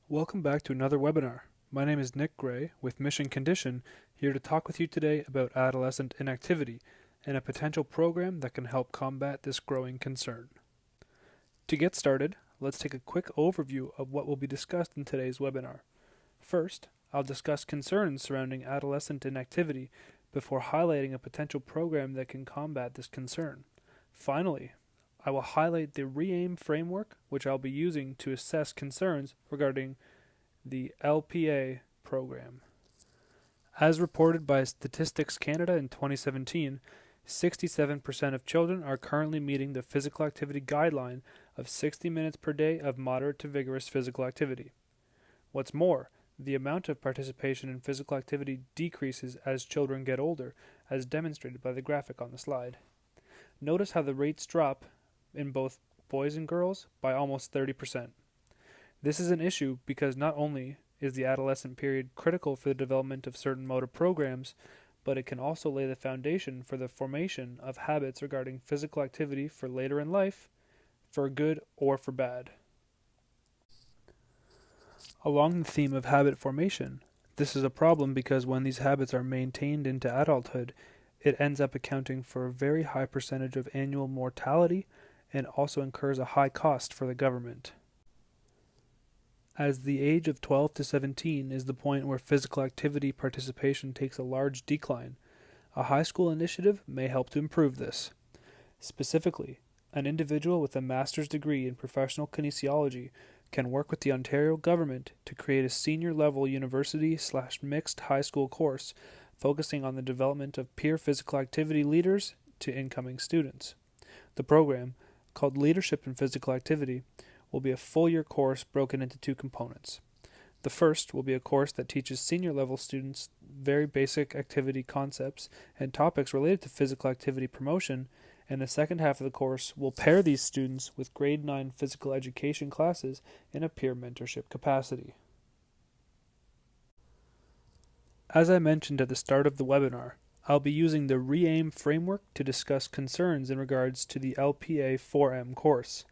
Welcome back to another webinar. My name is Nick Gray with Mission Condition, here to talk with you today about adolescent inactivity and a potential program that can help combat this growing concern. To get started, let's take a quick overview of what will be discussed in today's webinar. First, I'll discuss concerns surrounding adolescent inactivity before highlighting a potential program that can combat this concern. Finally, I will highlight the RE-AIM framework, which I'll be using to assess concerns regarding the LPA program. As reported by Statistics Canada in 2017, 67% of children are currently meeting the physical activity guideline of 60 minutes per day of moderate to vigorous physical activity. What's more, the amount of participation in physical activity decreases as children get older, as demonstrated by the graphic on the slide. Notice how the rates drop in both boys and girls by almost 30%. This is an issue because not only is the adolescent period critical for the development of certain motor programs, but it can also lay the foundation for the formation of habits regarding physical activity for later in life, for good or for bad. Along the theme of habit formation, this is a problem because when these habits are maintained into adulthood, it ends up accounting for a very high percentage of annual mortality and also incurs a high cost for the government. As the age of 12 to 17 is the point where physical activity participation takes a large decline, a high school initiative may help to improve this. Specifically, an individual with a master's degree in professional kinesiology can work with the Ontario government to create a senior-level university/mixed high school course focusing on the development of peer physical activity leaders to incoming students. The program, called Leadership in Physical Activity, will be a full-year course broken into two components. The first will be a course that teaches senior-level students very basic activity concepts and topics related to physical activity promotion, and the second half of the course will pair these students with grade 9 physical education classes in a peer mentorship capacity. As I mentioned at the start of the webinar, I'll be using the RE-AIM framework to discuss concerns in regards to the LPA4M course.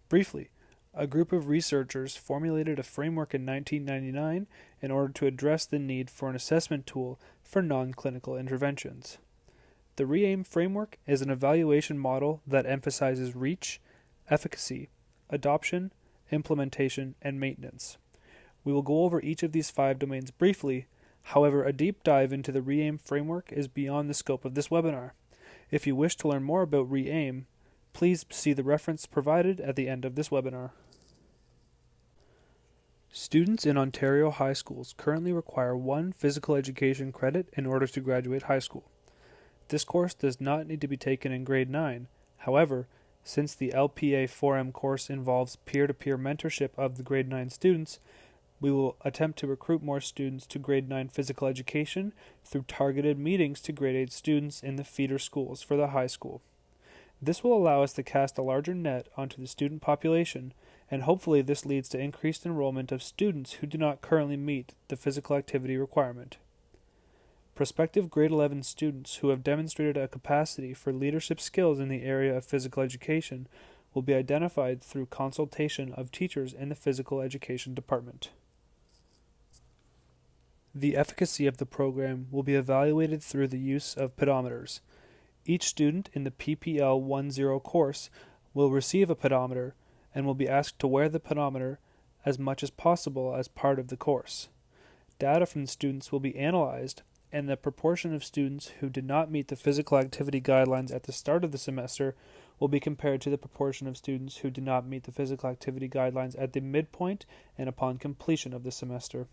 Briefly, a group of researchers formulated a framework in 1999 in order to address the need for an assessment tool for non-clinical interventions. The RE-AIM framework is an evaluation model that emphasizes reach, efficacy, adoption, implementation, and maintenance. We will go over each of these 5 domains briefly. However, a deep dive into the RE-AIM framework is beyond the scope of this webinar. If you wish to learn more about RE-AIM, please see the reference provided at the end of this webinar. Students in Ontario high schools currently require 1 physical education credit in order to graduate high school. This course does not need to be taken in grade 9. However, since the LPA4M course involves peer-to-peer mentorship of the grade 9 students, we will attempt to recruit more students to grade 9 physical education through targeted meetings to grade 8 students in the feeder schools for the high school. This will allow us to cast a larger net onto the student population, and hopefully this leads to increased enrollment of students who do not currently meet the physical activity requirement. Prospective grade 11 students who have demonstrated a capacity for leadership skills in the area of physical education will be identified through consultation of teachers in the physical education department. The efficacy of the program will be evaluated through the use of pedometers. Each student in the PPL10 course will receive a pedometer and will be asked to wear the pedometer as much as possible as part of the course. Data from the students will be analyzed, and the proportion of students who did not meet the physical activity guidelines at the start of the semester will be compared to the proportion of students who did not meet the physical activity guidelines at the midpoint and upon completion of the semester.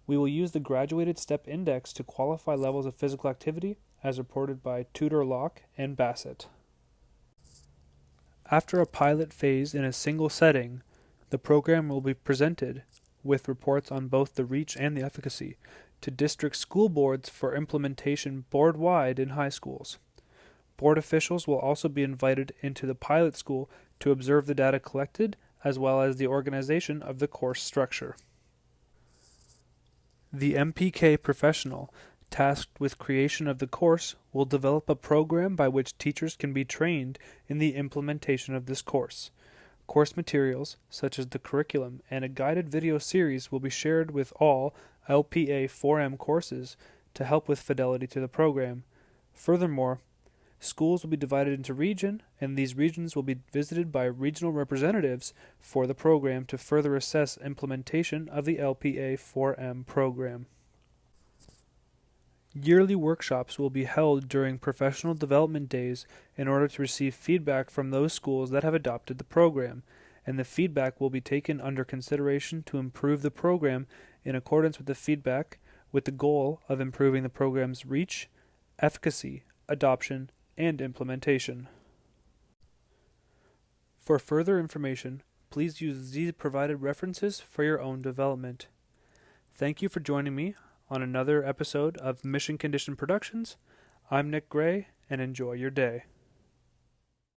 We will use the Graduated Step Index to qualify levels of physical activity as reported by Tudor Locke and Bassett. After a pilot phase in a single setting, the program will be presented, with reports on both the reach and the efficacy, to district school boards for implementation board-wide in high schools. Board officials will also be invited into the pilot school to observe the data collected as well as the organization of the course structure. The MPK professional tasked with creation of the course will develop a program by which teachers can be trained in the implementation of this course. Course materials, such as the curriculum and a guided video series, will be shared with all LPA4M courses to help with fidelity to the program. Furthermore, schools will be divided into region, and these regions will be visited by regional representatives for the program to further assess implementation of the LPA4M program. Yearly workshops will be held during professional development days in order to receive feedback from those schools that have adopted the program, and the feedback will be taken under consideration to improve the program in accordance with the feedback, with the goal of improving the program's reach, efficacy, adoption, and implementation. For further information, please use these provided references for your own development. Thank you for joining me on another episode of Mission Condition Productions. I'm Nick Gray, and enjoy your day.